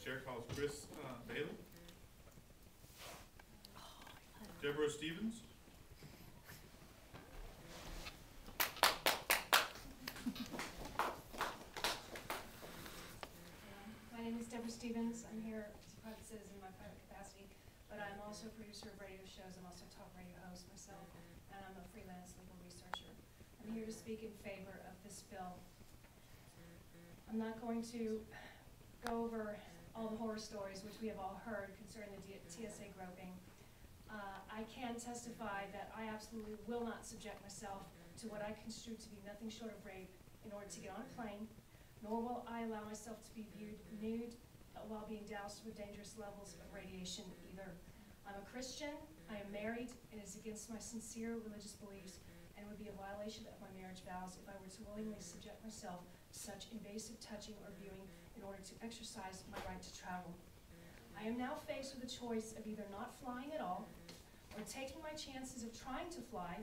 chair calls Chris Bailey. Deborah Stevens. My name is Deborah Stevens. I'm here as a private citizen in my private capacity, but I'm also a producer of radio shows. I'm also a talk radio host myself, and I'm a freelance legal researcher. I'm here to speak in favor of this bill. I'm not going to go over all the horror stories which we have all heard concerning the TSA groping. I can testify that I absolutely will not subject myself to what I construe to be nothing short of rape in order to get on a plane, nor will I allow myself to be viewed nude while being doused with dangerous levels of radiation either. I'm a Christian, I am married, and it is against my sincere religious beliefs and would be a violation of my marriage vows if I were to willingly subject myself to such invasive touching or viewing in order to exercise my right to travel. I am now faced with a choice of either not flying at all or taking my chances of trying to fly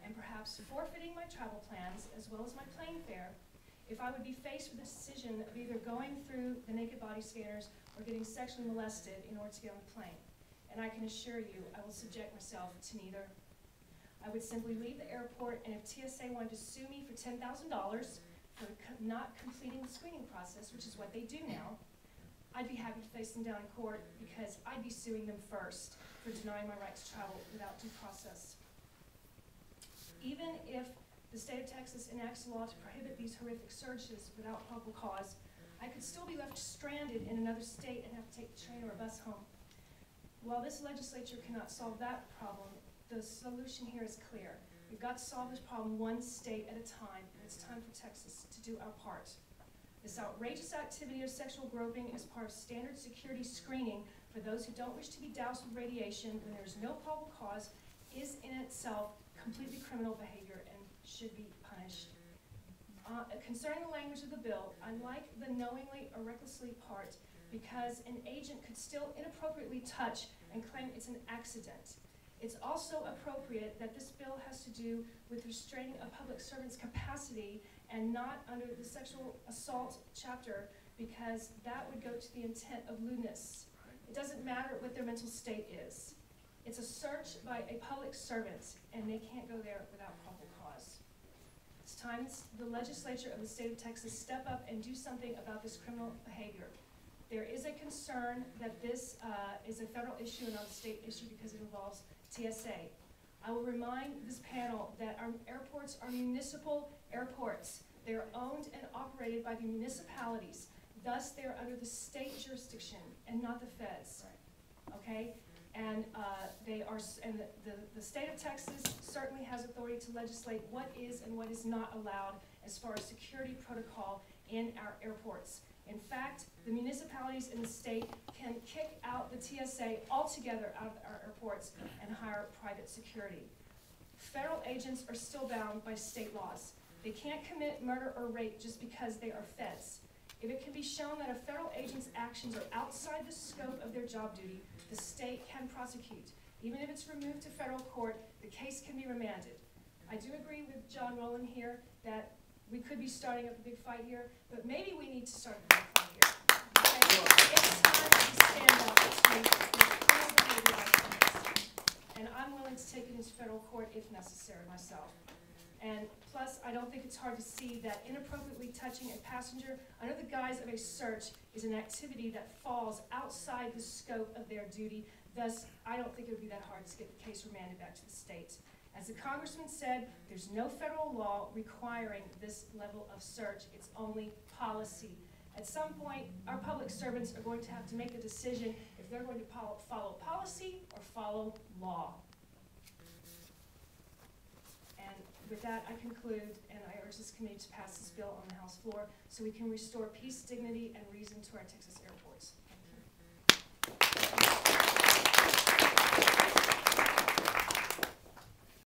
and perhaps forfeiting my travel plans as well as my plane fare if I would be faced with the decision of either going through the naked body scanners or getting sexually molested in order to get on the plane. And I can assure you, I will subject myself to neither. I would simply leave the airport, and if TSA wanted to sue me for $10,000 for not completing the screening process, which is what they do now, I'd be happy to face them down in court because I'd be suing them first for denying my right to travel without due process. Even if the state of Texas enacts a law to prohibit these horrific searches without probable cause, I could still be left stranded in another state and have to take the train or a bus home. While this legislature cannot solve that problem, the solution here is clear. We've got to solve this problem one state at a time, and it's time for Texas to do our part. This outrageous activity of sexual groping is part of standard security screening for those who don't wish to be doused with radiation when there is no probable cause is in itself completely criminal behavior and should be punished. Concerning the language of the bill, I like the knowingly or recklessly part because an agent could still inappropriately touch and claim it's an accident. It's also appropriate that this bill has to do with restraining a public servant's capacity and not under the sexual assault chapter because that would go to the intent of lewdness. It doesn't matter what their mental state is. It's a search by a public servant, and they can't go there without probable cause. It's time the legislature of the state of Texas step up and do something about this criminal behavior. There is a concern that this is a federal issue and not a state issue because it involves TSA. I will remind this panel that our airports are municipal airports. They are owned and operated by the municipalities. Thus, they are under the state jurisdiction and not the feds. Okay? And the state of Texas certainly has authority to legislate what is and what is not allowed as far as security protocol in our airports. In fact, the municipalities in the state can kick out the TSA altogether out of our airports and hire private security. Federal agents are still bound by state laws. They can't commit murder or rape just because they are feds. If it can be shown that a federal agent's actions are outside the scope of their job duty, the state can prosecute. Even if it's removed to federal court, the case can be remanded. I do agree with John Rowland here that we could be starting up a big fight here, but maybe we need to start a big fight here. Okay? It's time to stand up to and I'm willing to take it into federal court if necessary myself. And plus, I don't think it's hard to see that inappropriately touching a passenger under the guise of a search is an activity that falls outside the scope of their duty. Thus, I don't think it would be that hard to get the case remanded back to the state. As the congressman said, there's no federal law requiring this level of search. It's only policy. At some point, our public servants are going to have to make a decision if they're going to follow policy or follow law. And with that, I conclude, and I urge this committee to pass this bill on the House floor so we can restore peace, dignity, and reason to our Texas airports.